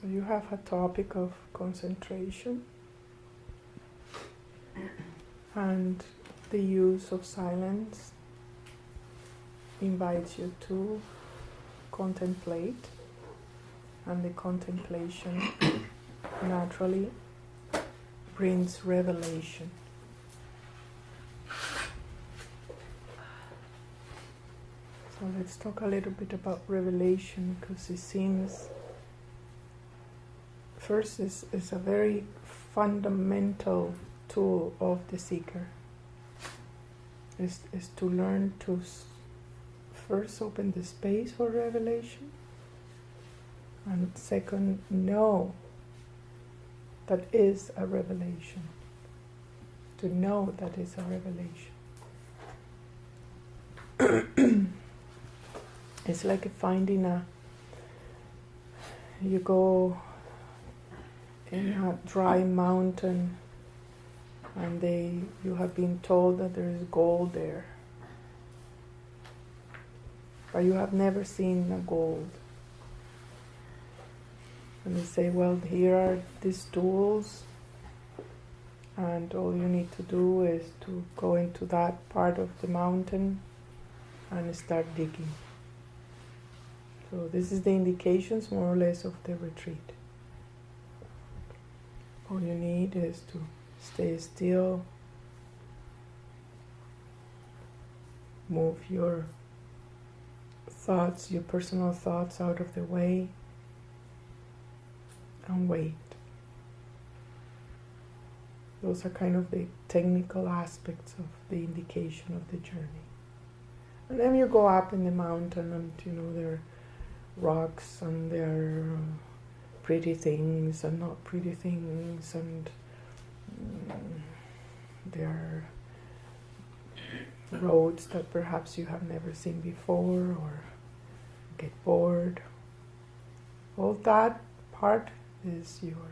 So you have a topic of concentration and the use of silence invites you to contemplate, and the contemplation naturally brings revelation. So let's talk a little bit about revelation, because it seems first is a very fundamental tool of the seeker, is to learn to first open the space for revelation, and second, know that is a revelation. To know that is a revelation. It's like finding you go in a dry mountain and you have been told that there is gold there, but you have never seen a gold. And they say, well, here are these tools, and all you need to do is to go into that part of the mountain and start digging. So this is the indications, more or less, of the retreat. All you need is to stay still, move your thoughts, your personal thoughts, out of the way, and wait. Those are kind of the technical aspects of the indication of the journey. And then you go up in the mountain, and there are rocks, and there are pretty things and not pretty things, and there are roads that perhaps you have never seen before, or get bored. All that part is your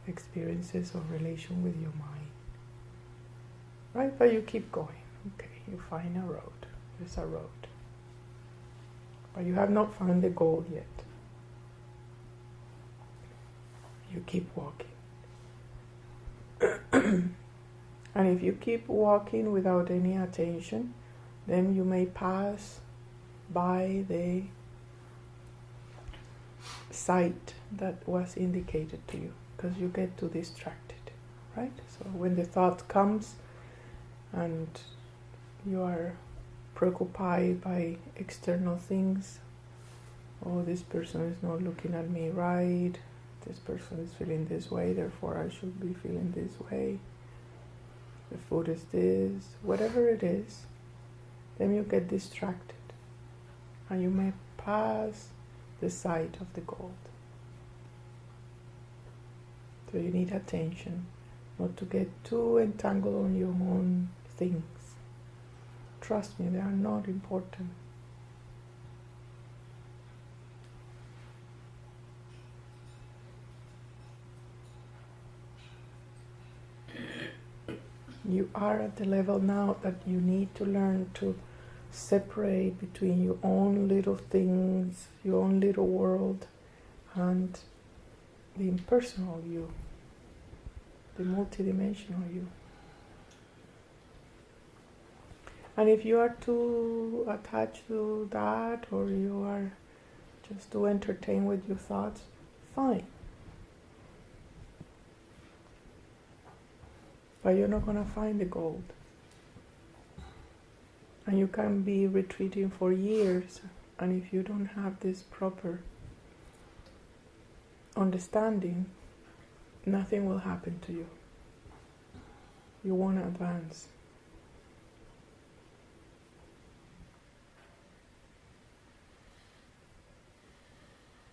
experiences of relation with your mind, right? But you keep going. Okay, you find a road. There's a road, but you have not found the goal yet. You keep walking. And if you keep walking without any attention, then you may pass by the sight that was indicated to you, because you get too distracted, right? So when the thought comes and you are preoccupied by external things, oh, this person is not looking at me right, this person is feeling this way, therefore I should be feeling this way, the food is this, whatever it is, then you get distracted and you may pass the sight of the gold. So you need attention, not to get too entangled on your own things. Trust me, they are not important. You are at the level now that you need to learn to separate between your own little things, your own little world, and the impersonal you, the multidimensional you. And if you are too attached to that, or you are just too entertained with your thoughts, fine. But you're not going to find the gold. And you can be retreating for years, and if you don't have this proper understanding, nothing will happen to you. You won't advance.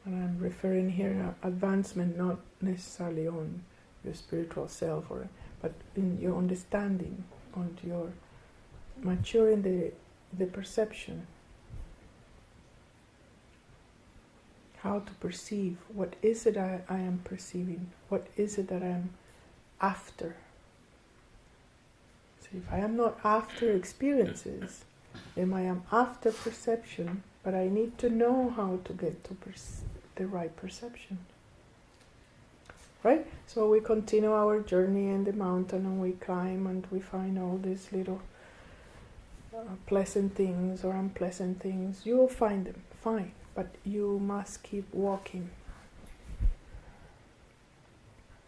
And I'm referring here advancement, not necessarily on your spiritual self, but in your understanding, on your maturing the perception. How to perceive. What is it I am perceiving? What is it that I am after? So if I am not after experiences, then I am after perception, but I need to know how to get to the right perception. right? So we continue our journey in the mountain and we climb and we find all these little pleasant things or unpleasant things. You will find them, fine, but you must keep walking.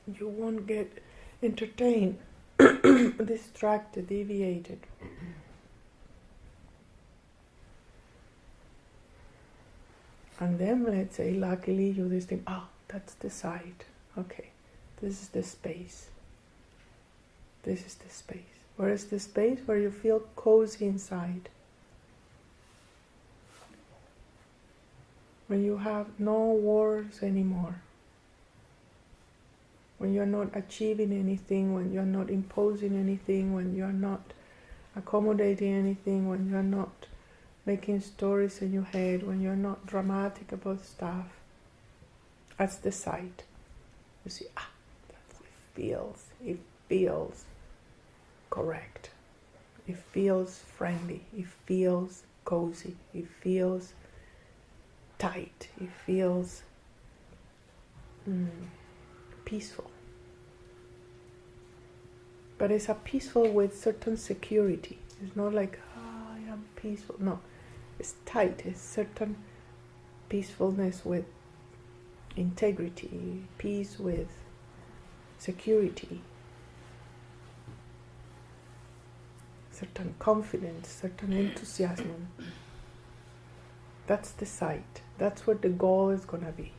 You won't get entertained, distracted, deviated. And then, let's say, luckily you just think, that's the side. Okay, this is the space. This is the space. Where is the space where you feel cozy inside? When you have no wars anymore. When you're not achieving anything, when you're not imposing anything, when you're not accommodating anything, when you're not making stories in your head, when you're not dramatic about stuff. That's the sight. You see, it feels correct. It feels friendly. It feels cozy. It feels tight. It feels peaceful. But it's a peaceful with certain security. It's not like, I am peaceful. No, it's tight. It's certain peacefulness with integrity, peace with security, certain confidence, certain enthusiasm. That's the sight. That's what the goal is going to be.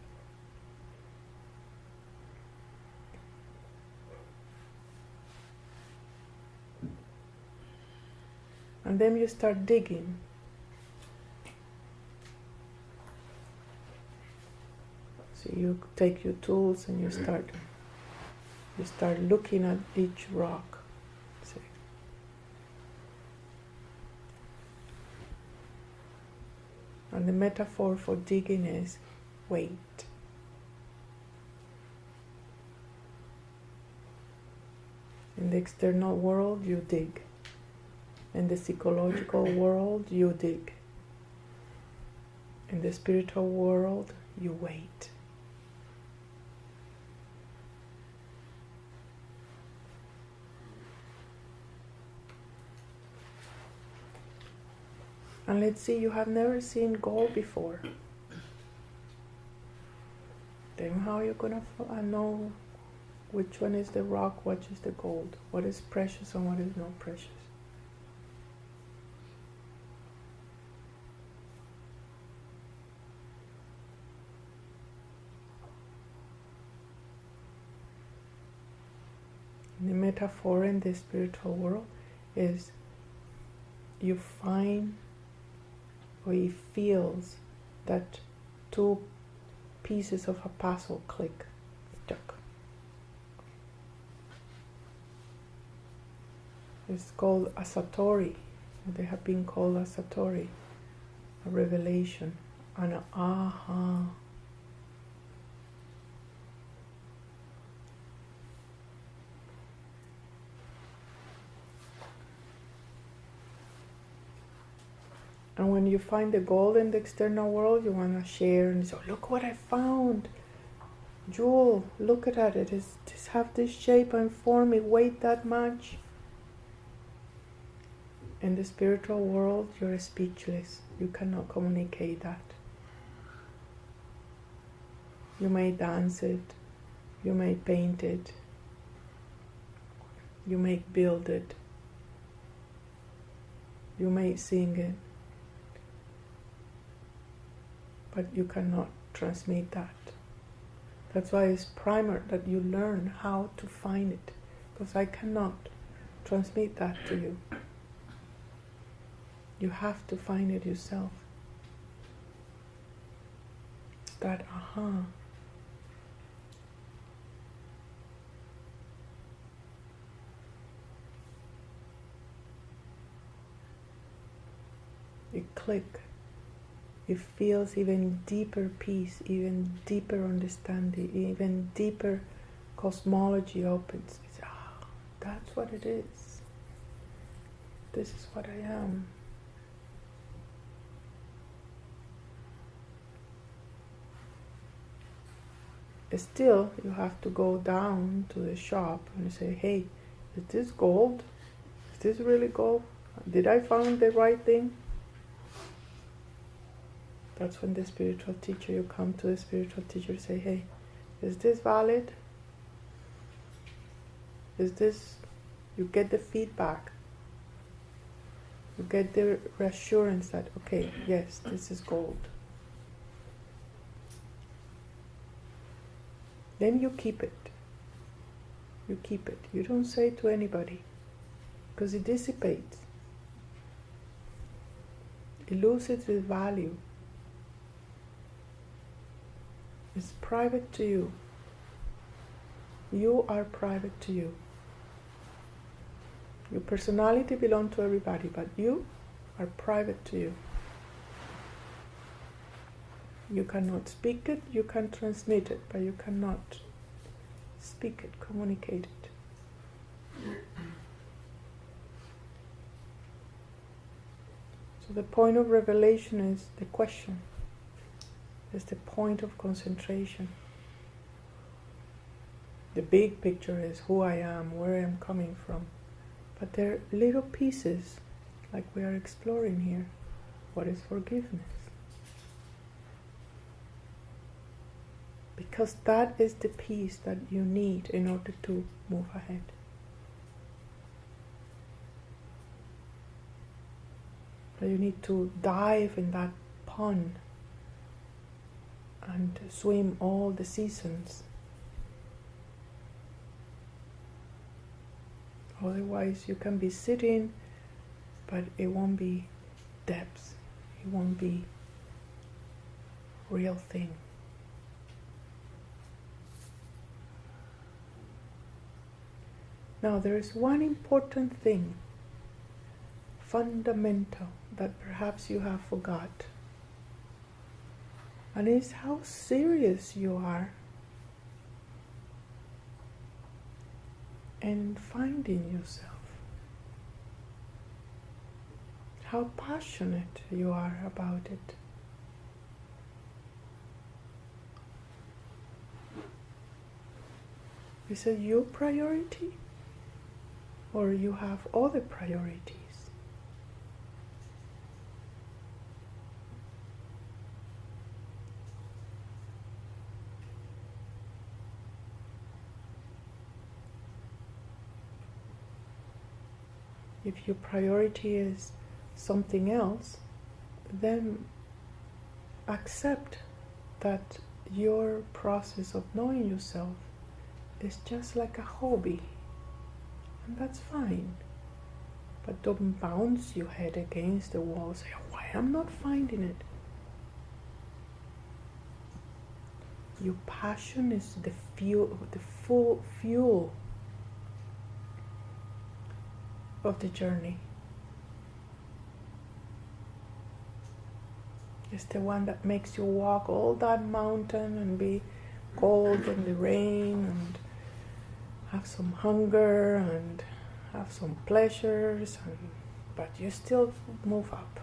And then you start digging. So you take your tools and you start looking at each rock. See. And the metaphor for digging is wait. In the external world, you dig. In the psychological world, you dig. In the spiritual world, you wait. And let's see, you have never seen gold before. Then how are you going to know which one is the rock, which is the gold? What is precious and what is not precious? The metaphor in the spiritual world is you find, or he feels that two pieces of a puzzle click. Tuck. It's called a satori. They have been called a satori, a revelation, an aha. And when you find the gold in the external world, you want to share and say, look what I found. Jewel, look at it. It have this shape and form, it weighed that much. In the spiritual world, you're speechless. You cannot communicate that. You may dance it. You may paint it. You may build it. You may sing it. But you cannot transmit that. That's why it's primer that you learn how to find it. Because I cannot transmit that to you. You have to find it yourself. That aha. It click. It feels even deeper peace, even deeper understanding, even deeper cosmology opens. It's, that's what it is. This is what I am. still you have to go down to the shop and say, hey, is this gold? Is this really gold? Did I find the right thing? That's when the spiritual teacher, you come to the spiritual teacher and say, hey, is this valid? Is this, you get the feedback. You get the reassurance that, okay, yes, this is gold. Then you keep it. You keep it. You don't say it to anybody, because it dissipates. It loses its value. It's private to you. You are private to you. Your personality belongs to everybody, but you are private to you. You cannot speak it, you can transmit it, but you cannot speak it, communicate it. So the point of revelation is the question. It's the point of concentration. The big picture is who I am, where I am coming from. But there are little pieces, like we are exploring here. What is forgiveness? Because that is the piece that you need in order to move ahead. But you need to dive in that pond and swim all the seasons. Otherwise you can be sitting, but it won't be depth. It won't be real thing. Now there is one important thing, fundamental, that perhaps you have forgot. And it's how serious you are in finding yourself. How passionate you are about it. Is it your priority? Or you have other priorities? If your priority is something else, then accept that your process of knowing yourself is just like a hobby. And that's fine. But don't bounce your head against the wall and say, why I'm not finding it. Your passion is the fuel, the full fuel of the journey. It's the one that makes you walk all that mountain and be cold in the rain and have some hunger and have some pleasures, but you still move up.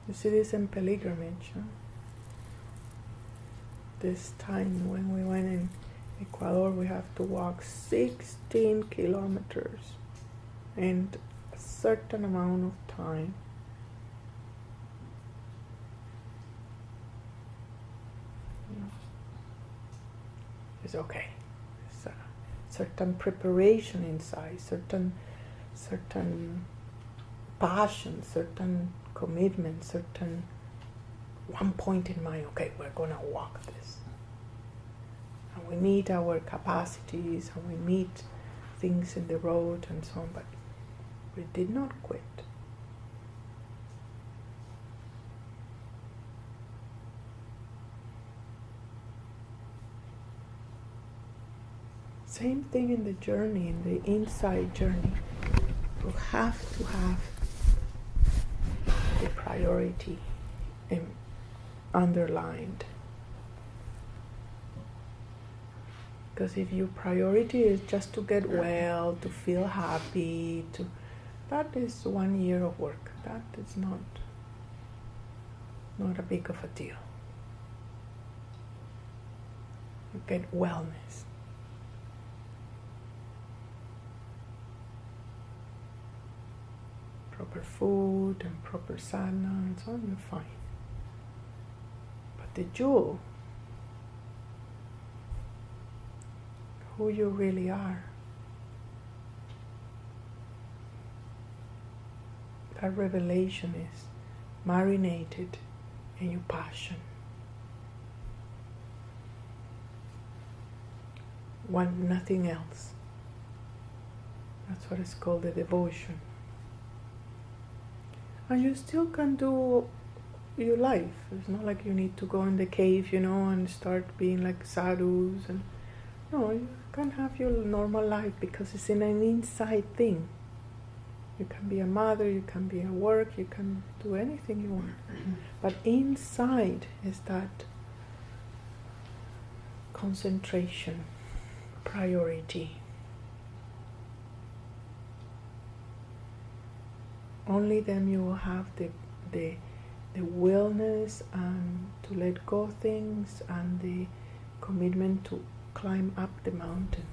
You see this in pilgrimage. Huh? This time when we went in Ecuador, we have to walk 16 kilometers in a certain amount of time. It's okay. It's a certain preparation inside, certain passion, certain commitment, certain one point in mind. Okay, we're gonna walk this, and we meet our capacities, and we meet things in the road and so on. But we did not quit. Same thing in the journey, in the inside journey. You have to have the priority underlined. Because if your priority is just to get well, to feel happy, to that is 1 year of work. That is not a big of a deal. You get wellness. Proper food and proper sadhana and so on, you're fine. But the jewel, who you really are, that revelation is marinated in your passion. Want nothing else. That's what is called the devotion. And you still can do your life. It's not like you need to go in the cave, and start being like sadhus. And no, you can have your normal life because it's in an inside thing. You can be a mother, you can be at work, you can do anything you want. But inside is that concentration, priority. Only then you will have the willness and to let go things and the commitment to climb up the mountain.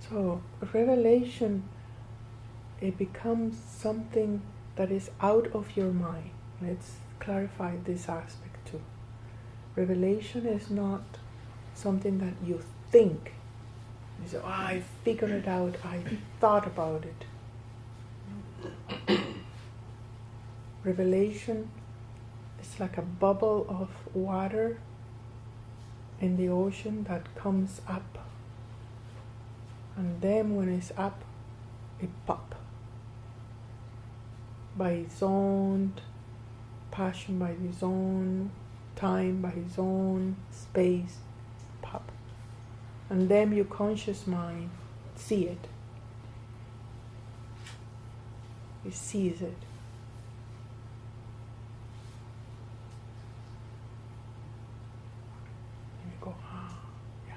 So revelation, it becomes something that is out of your mind. Let's clarify this aspect too. Revelation is not something that you think. You say, I figured it out, I thought about it. Revelation is like a bubble of water in the ocean that comes up. And then when it's up, it pops. By its own passion, by its own time, by its own space, pop. And then your conscious mind see it. It sees it. And you go, yeah.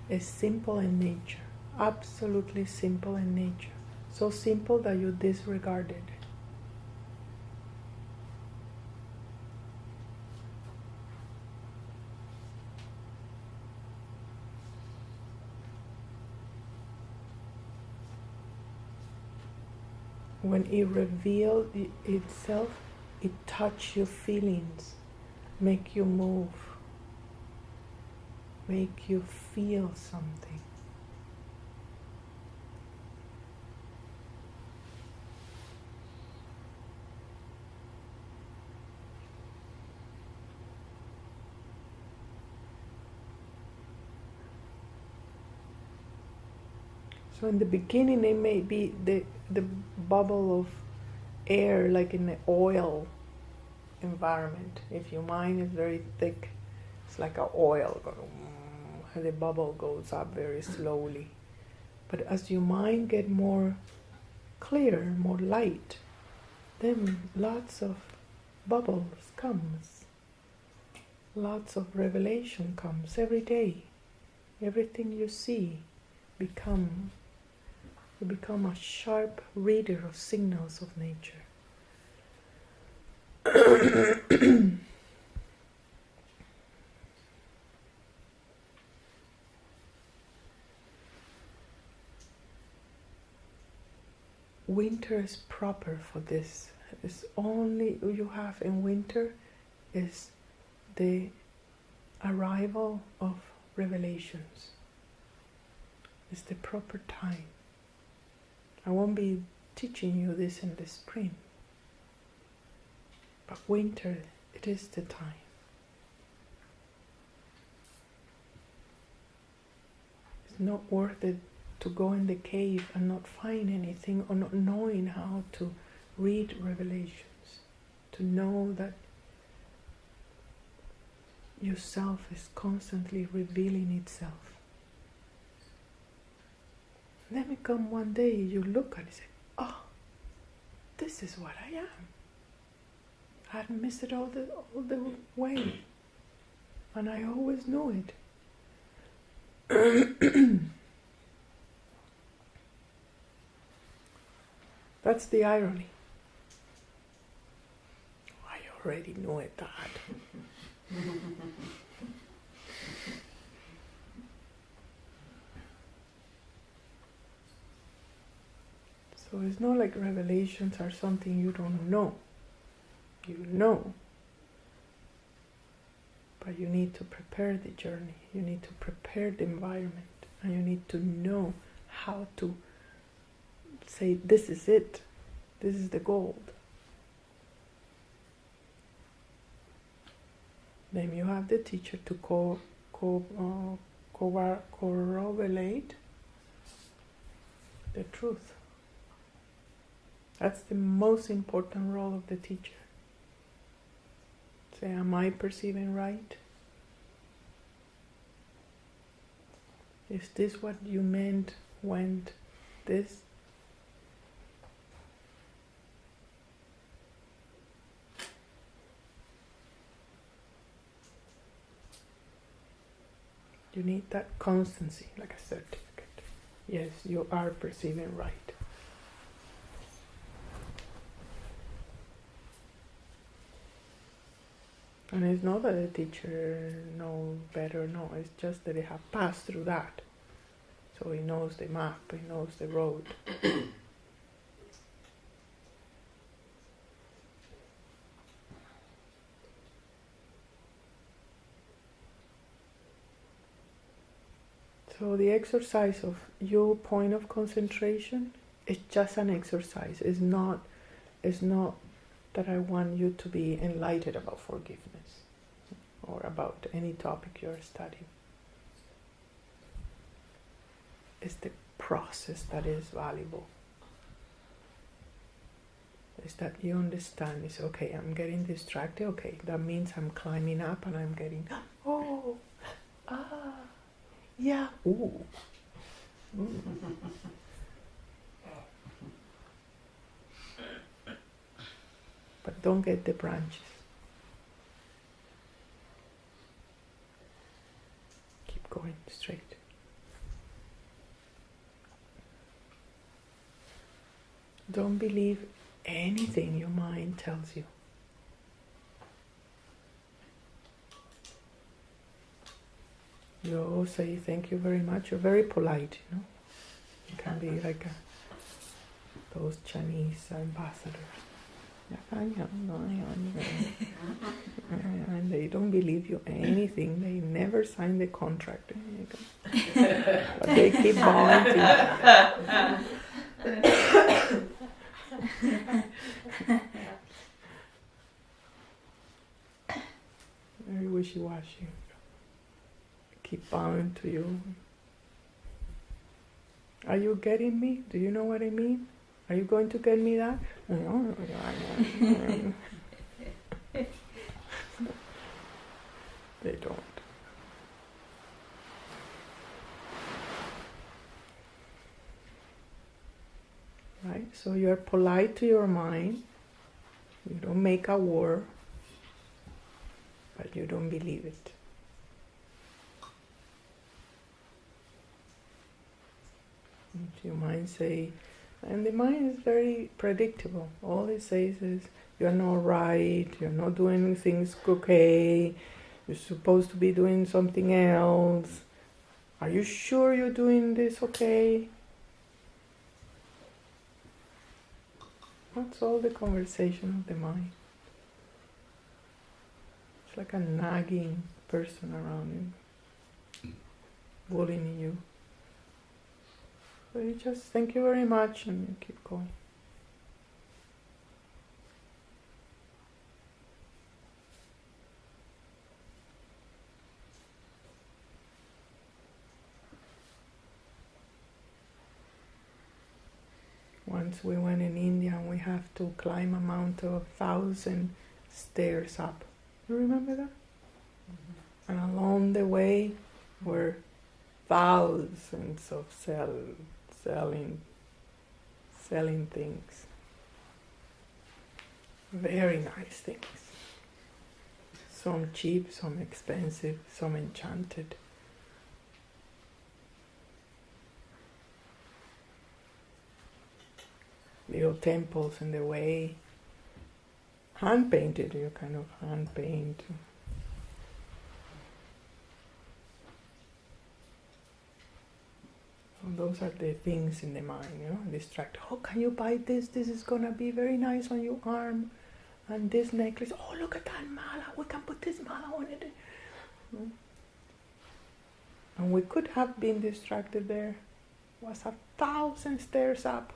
It's simple in nature. Absolutely simple in nature. So simple that you disregard it. When it reveals itself, it touches your feelings, make you move, make you feel something. So in the beginning it may be the bubble of air, like in the oil environment. If your mind is very thick, it's like an oil, and the bubble goes up very slowly. But as your mind gets more clear, more light, then lots of bubbles comes. Lots of revelation comes every day. Everything you see you become a sharp reader of signals of nature. Winter is proper for this. It's only you have in winter is the arrival of revelations. It's the proper time. I won't be teaching you this in the spring. But winter, it is the time. It's not worth it to go in the cave and not find anything, or not knowing how to read revelations. To know that yourself is constantly revealing itself. And then come one day, you look and you say, oh, this is what I am. I hadn't missed it all the way. And I always knew it. That's the irony. I already knew it, Dad. So it's not like revelations are something you don't know. You know. But you need to prepare the journey. You need to prepare the environment. And you need to know how to say, this is it. This is the gold. Then you have the teacher to corroborate the truth. That's the most important role of the teacher. Say, am I perceiving right? Is this what you meant when this? You need that constancy, like a certificate. Yes, you are perceiving right. And it's not that the teacher knows better, no, it's just that they have passed through that. So he knows the map, he knows the road. So the exercise of your point of concentration is just an exercise. It's not that I want you to be enlightened about forgiveness or about any topic you're studying. It's the process that is valuable. It's that you understand, it's okay, I'm getting distracted, okay, that means I'm climbing up and I'm getting, oh, ah, yeah, ooh. But don't get the branches. Keep going straight. Don't believe anything your mind tells you. You always say thank you very much. You're very polite, you know. You can be like those Chinese ambassadors. And they don't believe you anything. They never sign the contract. But they keep bowing. Very wishy-washy. Keep bowing to you. Are you getting me? Do you know what I mean? Are you going to get me that? They don't. Right? So you're polite to your mind. You don't make a war, but you don't believe it. And your mind say, and the mind is very predictable. All it says is, you're not right, you're not doing things okay, you're supposed to be doing something else. Are you sure you're doing this okay? That's all the conversation of the mind. It's like a nagging person around you, bullying you. So you just thank you very much and you keep going. Once we went in India and we have to climb a mountain of 1,000 stairs up. You remember that? Mm-hmm. And along the way were thousands of cells selling things. Very nice things. Some cheap, some expensive, some enchanted. Little temples in the way. Hand painted, you kind of hand paint. And those are the things in the mind, distract. Oh, can you buy this? This is gonna be very nice on your arm. And this necklace, oh, look at that mala, we can put this mala on it. And we could have been distracted there. It was 1,000 stairs up.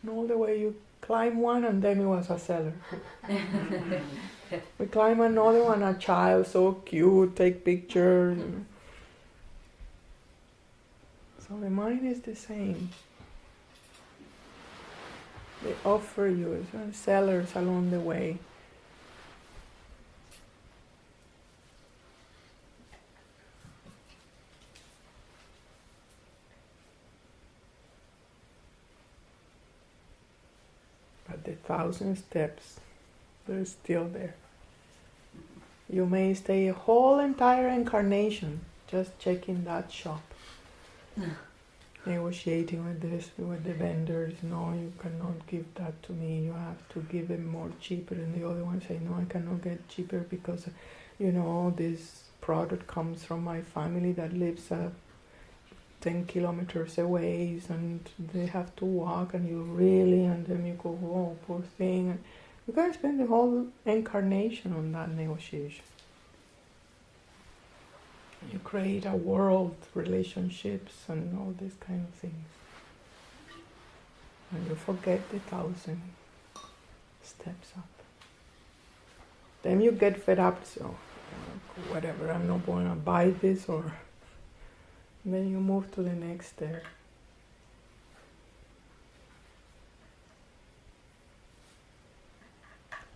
And all the way you climb one and then it was a seller. We climb another one, a child, so cute, take pictures. So the mind is the same. They offer you sellers along the way. But the 1,000 steps, they're still there. You may stay a whole entire incarnation just checking that shop. Negotiating with the vendors. No, you cannot give that to me. You have to give them more cheaper. And the other one say, no, I cannot get cheaper because, this product comes from my family that lives 10 kilometers away, and they have to walk, and then you go, oh, poor thing. And you can spend the whole incarnation on that negotiation. You create a world, relationships, and all these kind of things. And you forget the 1,000 steps up. Then you get fed up, so whatever, I'm not going to buy this, or then you move to the next stair.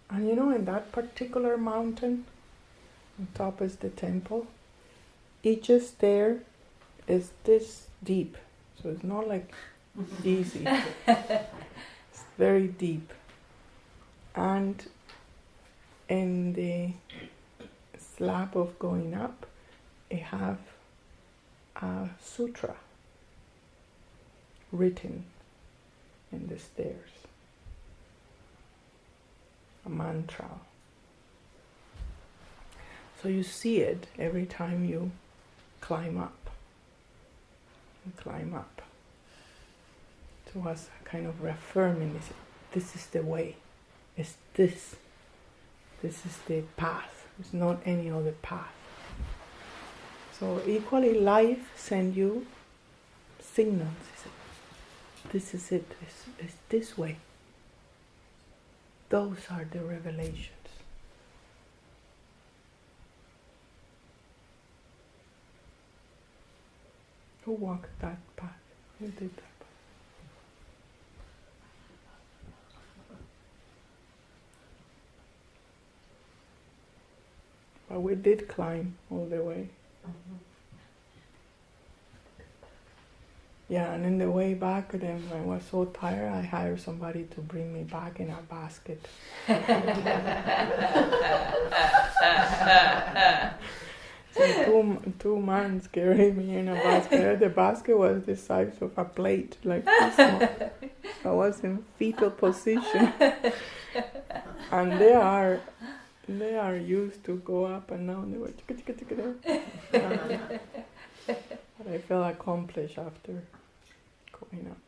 And in that particular mountain, on top is the temple. Each stair is this deep, so it's not like easy. It's very deep. And in the slab of going up, it have a sutra written in the stairs, a mantra. So you see it every time you climb up and climb up. So it was kind of reaffirming this is the way. It's this. This is the path. It's not any other path. So equally life sends you signals. This is it. It's this way. Those are the revelations. Who walked that path? Who did that path? But we did climb all the way. Mm-hmm. Yeah, and in the way back, then I was so tired, I hired somebody to bring me back in a basket. So 2 months carrying me in a basket. The basket was the size of a plate, like this small. I was in fetal position. And they are used to go up and down. They were but I felt accomplished after going up.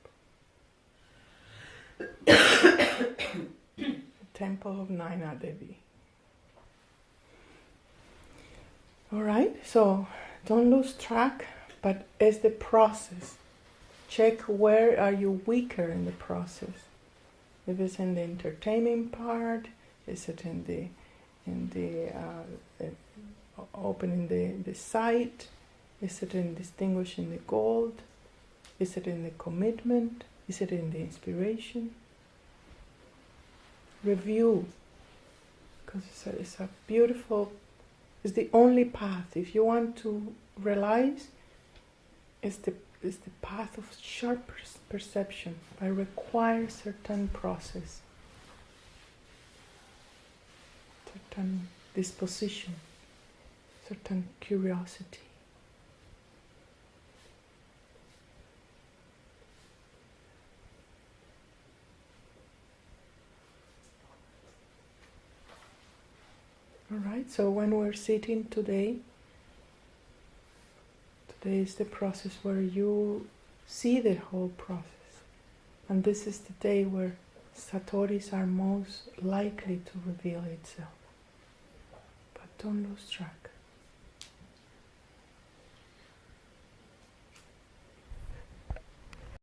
Temple of Naina Devi. Alright, so don't lose track, but it's the process. Check where are you weaker in the process. If it's in the entertainment part, is it in the opening the sight? Is it in distinguishing the gold? Is it in the commitment? Is it in the inspiration? Review, because it's a beautiful. It's the only path. If you want to realize, it's is the path of sharp perception, but requires certain process, certain disposition, certain curiosity. Alright, so when we're sitting today is the process where you see the whole process. And this is the day where Satori's are most likely to reveal itself. But don't lose track.